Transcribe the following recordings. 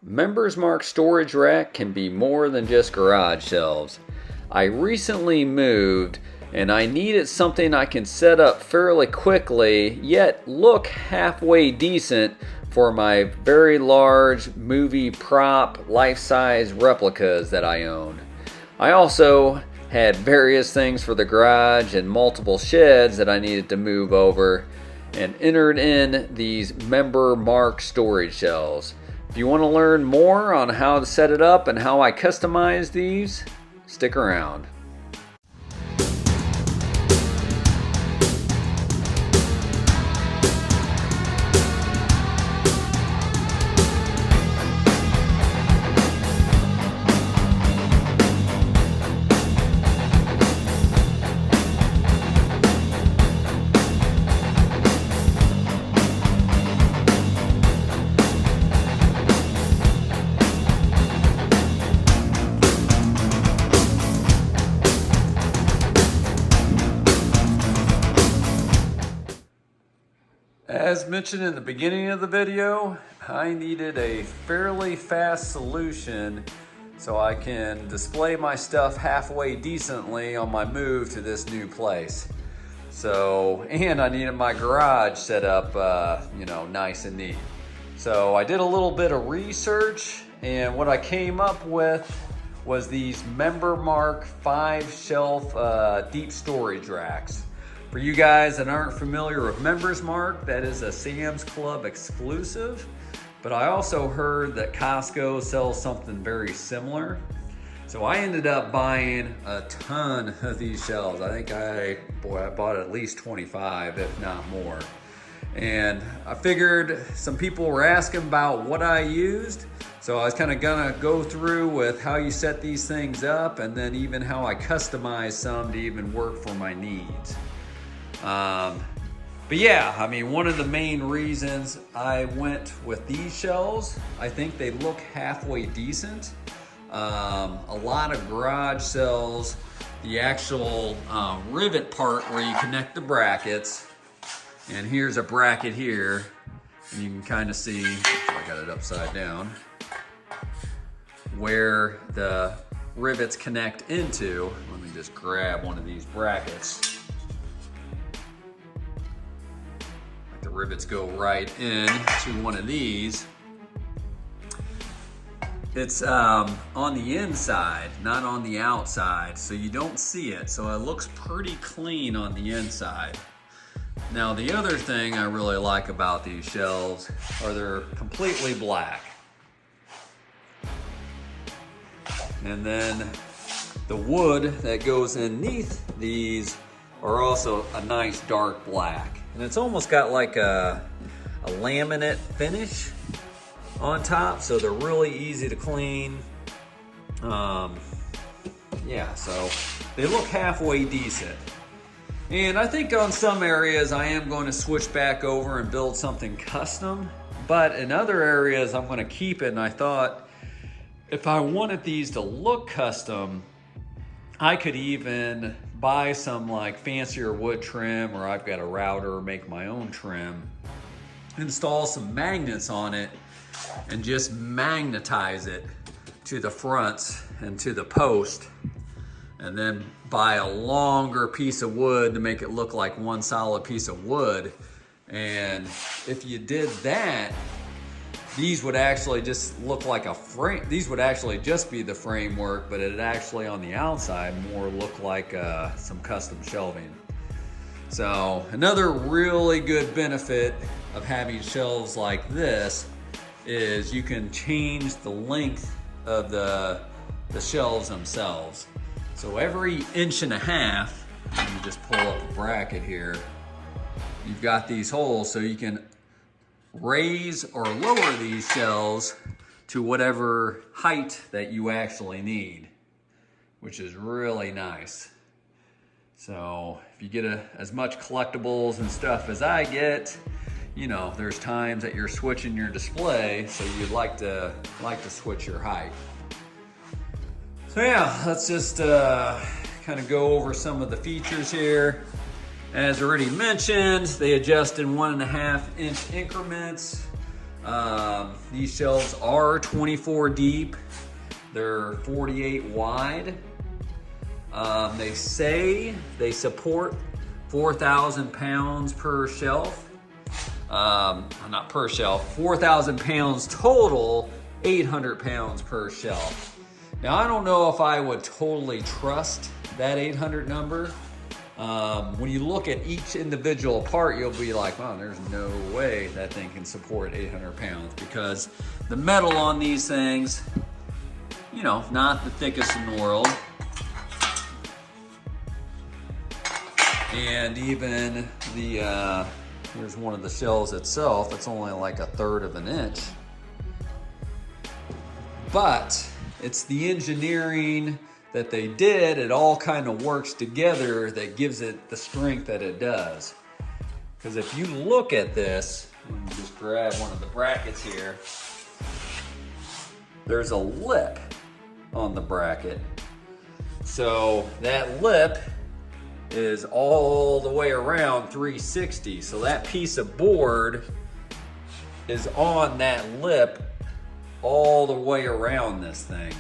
Members Mark storage rack can be more than just garage shelves. I recently moved and I needed something I can set up fairly quickly yet look halfway decent for my very large movie prop life-size replicas that I own. I also had various things for the garage and multiple sheds that I needed to move over and entered in these Member Mark storage shelves. If you want to learn more on how to set it up and how I customize these, stick around. As mentioned in the beginning of the video, I needed a fairly fast solution so I can display my stuff halfway decently on my move to this new place. And I needed my garage set up, nice and neat. So I did a little bit of research, and what I came up with was these Member Mark 5-shelf deep storage racks. For you guys that aren't familiar with Members Mark, that is a Sam's Club exclusive, but I also heard that Costco sells something very similar. So I ended up buying a ton of these shelves. I think I bought at least 25, if not more. And I figured some people were asking about what I used, so I was kind of gonna go through with how you set these things up and then even how I customize some to even work for my needs. But yeah, I mean, one of the main reasons I went with these shelves, I think they look halfway decent. A lot of garage sells the actual rivet part where you connect the brackets. And here's a bracket here, and you can kind of see, I got it upside down, where the rivets connect into. Let me just grab one of these brackets. The rivets go right in to one of these. It's on the inside, not on the outside, so you don't see it. So it looks pretty clean on the inside. Now the other thing I really like about these shelves are they're completely black. And then the wood that goes underneath these are also a nice dark black. And it's almost got like a laminate finish on top, so they're really easy to clean. So they look halfway decent. And I think on some areas I am going to switch back over and build something custom, but in other areas I'm going to keep it. And I thought if I wanted these to look custom, I could even buy some like fancier wood trim, or I've got a router, make my own trim, install some magnets on it, and just magnetize it to the fronts and to the post, and then buy a longer piece of wood to make it look like one solid piece of wood. And if you did that, these would actually just look like a frame. These would actually just be the framework, but it'd actually on the outside more look like some custom shelving. So another really good benefit of having shelves like this is you can change the length of the shelves themselves. So every 1.5 inches, let me just pull up a bracket here, you've got these holes so you can raise or lower these shelves to whatever height that you actually need, which is really nice. So if you get as much collectibles and stuff as I get, you know, there's times that you're switching your display, so you'd like to switch your height. So yeah, let's just kind of go over some of the features here. As already mentioned, they adjust in 1.5 inch increments. These shelves are 24 deep. They're 48 wide. They say they support 4,000 pounds per shelf. Not per shelf, 4,000 pounds total, 800 pounds per shelf. Now, I don't know if I would totally trust that 800 number. When you look at each individual part, you'll be like, wow, there's no way that thing can support 800 pounds, because the metal on these things, you know, not the thickest in the world. And even the, here's one of the shells itself, it's only like 1/3 of an inch. But it's the engineering that they did, it all kind of works together that gives it the strength that it does. Because if you look at this, let me just grab one of the brackets here, there's a lip on the bracket. So that lip is all the way around 360. So that piece of board is on that lip all the way around this thing.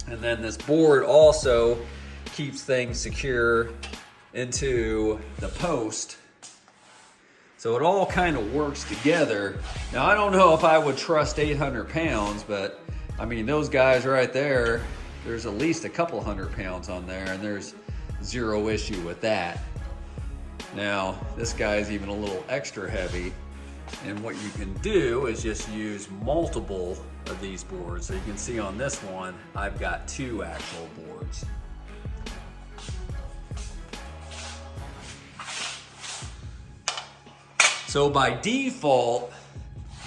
And then this board also keeps things secure into the post. So it all kind of works together. Now, I don't know if I would trust 800 pounds, but I mean, those guys right there, there's at least a couple 100 pounds on there, and there's zero issue with that. Now, this guy's even a little extra heavy, and what you can do is just use multiple of these boards. So you can see on this one, I've got 2 actual boards. So by default,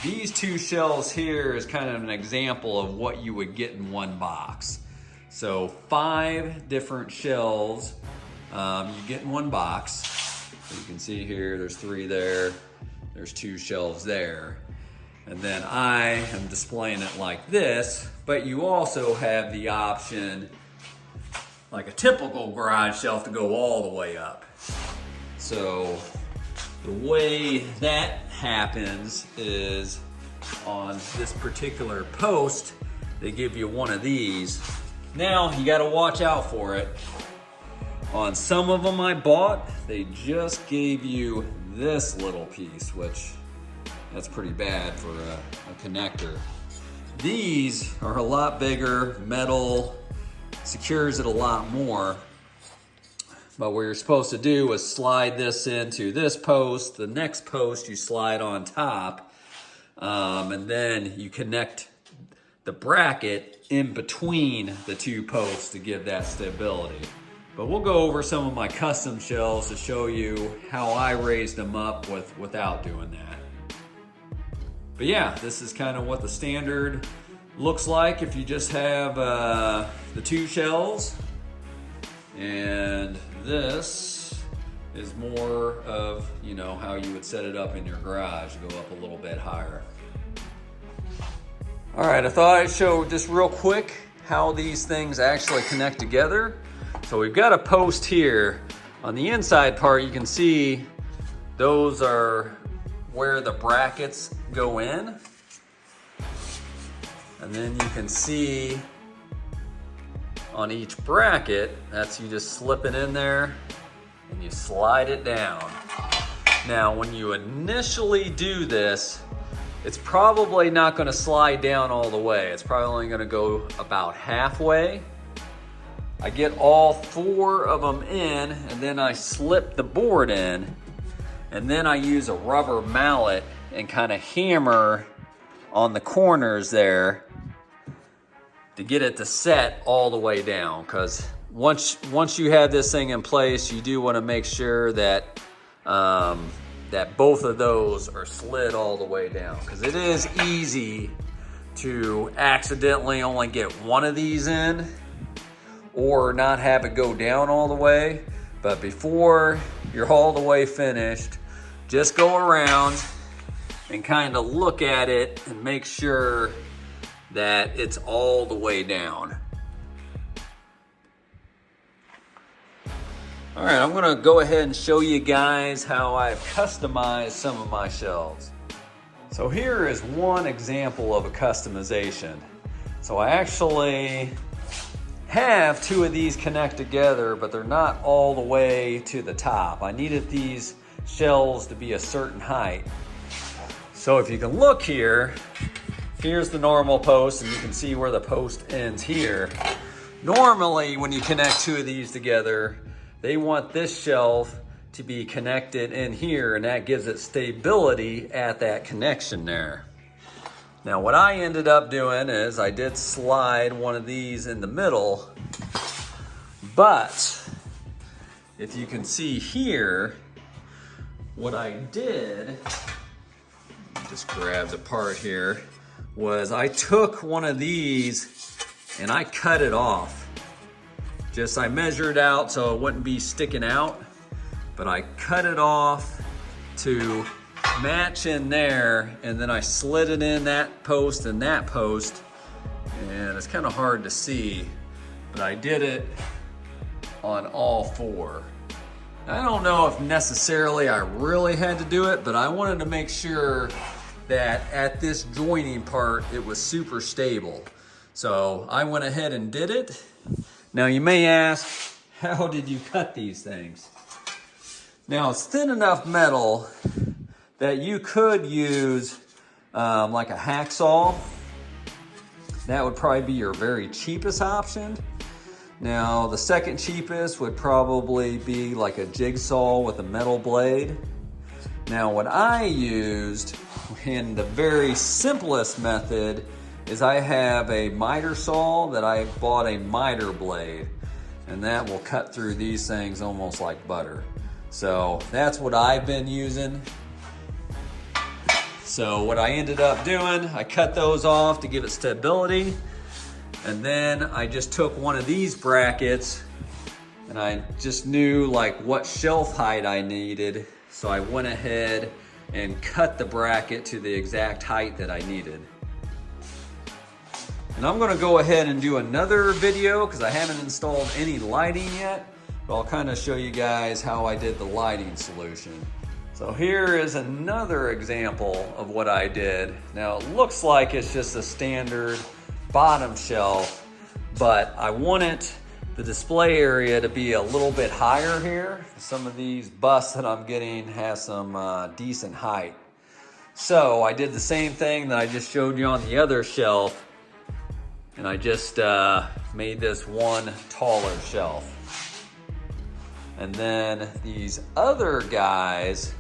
these 2 shelves here is kind of an example of what you would get in one box. So 5 different shelves you get in one box. So you can see here, there's 3 there, there's 2 shelves there. And then I am displaying it like this, but you also have the option, like a typical garage shelf, to go all the way up. So the way that happens is on this particular post, they give you one of these. Now you gotta watch out for it. On some of them I bought, they just gave you this little piece, which that's pretty bad for a connector. These are a lot bigger, metal, secures it a lot more. But what you're supposed to do is slide this into this post, the next post you slide on top, and then you connect the bracket in between the 2 posts to give that stability. But we'll go over some of my custom shelves to show you how I raised them up without doing that. But yeah, this is kind of what the standard looks like if you just have the 2 shelves. And this is more of, you know, how you would set it up in your garage, go up a little bit higher. All right, I thought I'd show just real quick how these things actually connect together. So we've got a post here. On the inside part, you can see those are where the brackets go in. And then you can see on each bracket, that's you just slip it in there and you slide it down. Now, when you initially do this, it's probably not gonna slide down all the way. It's probably only gonna go about halfway. I get all 4 of them in, and then I slip the board in, and then I use a rubber mallet and kind of hammer on the corners there to get it to set all the way down. Because once you have this thing in place, you do want to make sure that that both of those are slid all the way down, because it is easy to accidentally only get one of these in or not have it go down all the way. But before you're all the way finished, just go around and kind of look at it and make sure that it's all the way down. All right, I'm gonna go ahead and show you guys how I've customized some of my shelves. So here is one example of a customization. So I actually have two of these connect together, but they're not all the way to the top. I needed these shelves to be a certain height. So if you can look here, here's the normal post, and you can see where the post ends here. Normally, when you connect two of these together, they want this shelf to be connected in here, and that gives it stability at that connection there. Now, what I ended up doing is I did slide one of these in the middle, but if you can see here, what I did, just grab the part here, was I took one of these and I cut it off. I measured out so it wouldn't be sticking out, but I cut it off to match in there, and then I slid it in that post and that post, and it's kind of hard to see, but I did it on all four. I don't know if necessarily I really had to do it, but I wanted to make sure that at this joining part it was super stable. So I went ahead and did it. Now you may ask, how did you cut these things? Now it's thin enough metal that you could use like a hacksaw. That would probably be your very cheapest option. Now the second cheapest would probably be like a jigsaw with a metal blade. Now what I used in the very simplest method is I have a miter saw that I bought a miter blade, and that will cut through these things almost like butter. So that's what I've been using. So what I ended up doing, I cut those off to give it stability. And then I just took one of these brackets, and I just knew like what shelf height I needed. So I went ahead and cut the bracket to the exact height that I needed. And I'm gonna go ahead and do another video because I haven't installed any lighting yet. But I'll kind of show you guys how I did the lighting solution. So here is another example of what I did. Now it looks like it's just a standard bottom shelf, but I wanted the display area to be a little bit higher here. Some of these busts that I'm getting have some decent height. So I did the same thing that I just showed you on the other shelf, and I just made this one taller shelf. And then these other guys,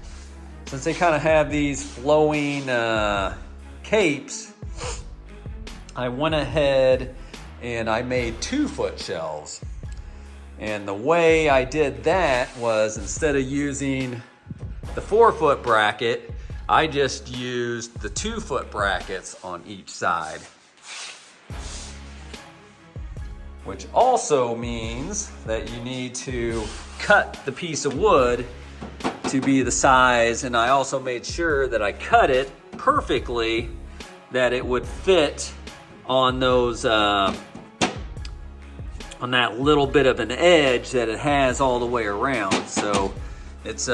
since they kind of have these flowing capes, I went ahead and I made 2-foot shelves. And the way I did that was, instead of using the 4-foot bracket, I just used the 2-foot brackets on each side. Which also means that you need to cut the piece of wood to be the size, and I also made sure that I cut it perfectly that it would fit on those on that little bit of an edge that it has all the way around, so it's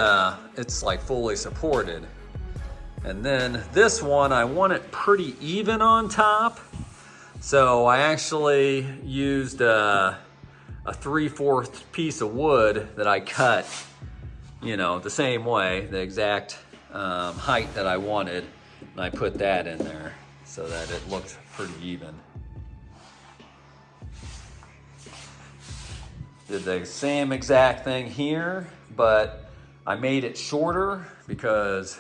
like fully supported. And then this one, I want it pretty even on top, so I actually used a 3/4 piece of wood that I cut, you know, the same way, the exact height that I wanted, and I put that in there so that it looked pretty even. Did the same exact thing here, but I made it shorter because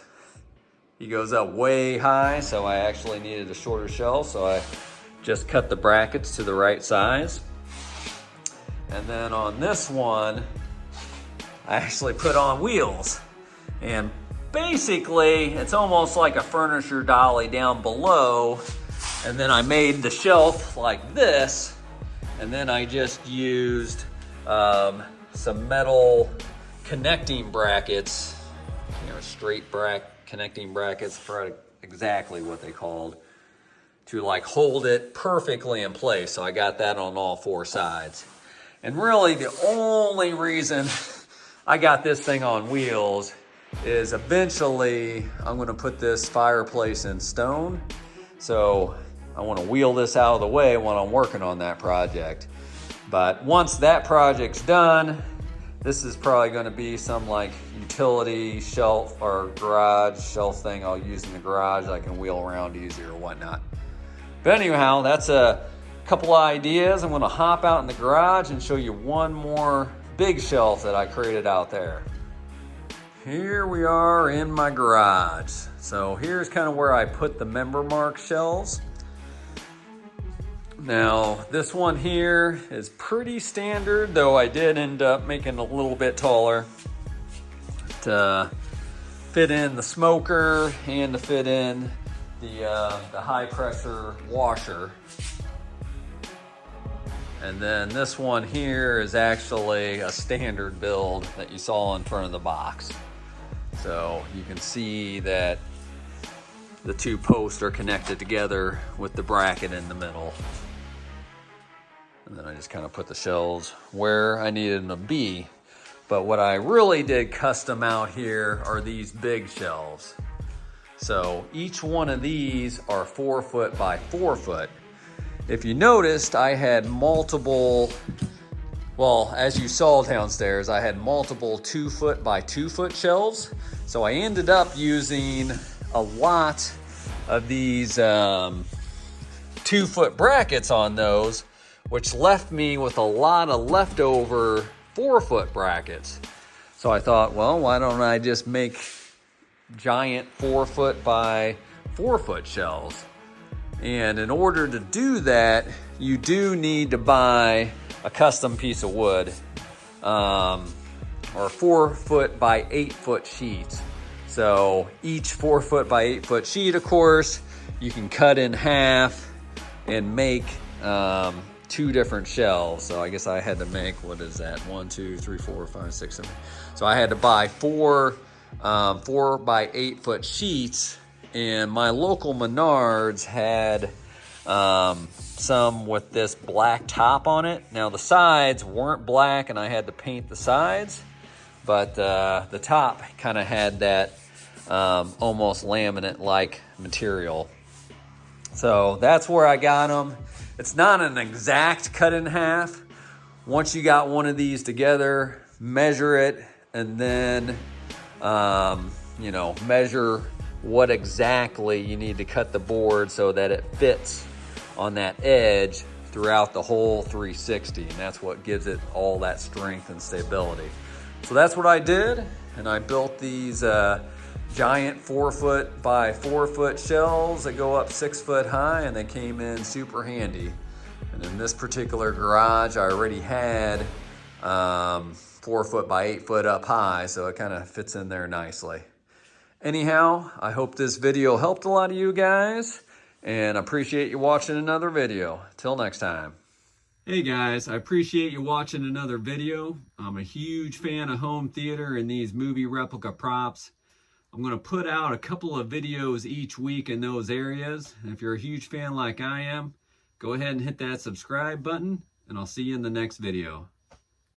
he goes up way high, so I actually needed a shorter shelf, so I just cut the brackets to the right size. And then on this one, I actually put on wheels. And basically, it's almost like a furniture dolly down below. And then I made the shelf like this. And then I just used some metal connecting brackets, you know, straight connecting brackets, for exactly what they called, to like hold it perfectly in place. So I got that on all 4 sides. And really the only reason I got this thing on wheels is eventually I'm gonna put this fireplace in stone. So I wanna wheel this out of the way while I'm working on that project. But once that project's done, this is probably gonna be some like utility shelf or garage shelf thing I'll use in the garage that I can wheel around easier or whatnot. But anyhow, that's a couple of ideas. I'm gonna hop out in the garage and show you one more big shelf that I created out there. Here we are in my garage. So here's kind of where I put the member mark shelves. Now this one here is pretty standard, though I did end up making it a little bit taller to fit in the smoker and to fit in the high pressure washer. And then this one here is actually a standard build that you saw in front of the box. So you can see that the two posts are connected together with the bracket in the middle. And then I just kind of put the shelves where I needed them to be. But what I really did custom out here are these big shelves. So each one of these are 4 foot by 4 foot. If you noticed, I had multiple, well, as you saw downstairs, I had multiple 2 foot by 2 foot shelves. So I ended up using a lot of these 2 foot brackets on those, which left me with a lot of leftover 4 foot brackets. So I thought, well, why don't I just make giant 4 foot by 4 foot shelves? And in order to do that, you do need to buy a custom piece of wood, or 4 foot by 8 foot sheets. So each 4 foot by 8 foot sheet, of course, you can cut in half and make 2 different shelves. So I guess I had to make, what is that? 1, 2, 3, 4, 5, 6, 7. So I had to buy 4 by 8 foot sheets, and my local Menards had some with this black top on it. Now the sides weren't black and I had to paint the sides, but the top kind of had that almost laminate-like material. So that's where I got them. It's not an exact cut in half. Once you got one of these together, measure it, and then measure what exactly you need to cut the board so that it fits on that edge throughout the whole 360, and that's what gives it all that strength and stability. So that's what I did, and I built these giant 4 foot by 4 foot shelves that go up 6 foot high, and they came in super handy. And in this particular garage, I already had 4 foot by 8 foot up high, so it kind of fits in there nicely. Anyhow, I hope this video helped a lot of you guys, and I appreciate you watching another video. Till next time. Hey guys, I appreciate you watching another video. I'm a huge fan of home theater and these movie replica props. I'm going to put out a couple of videos each week in those areas. And if you're a huge fan like I am, go ahead and hit that subscribe button, and I'll see you in the next video.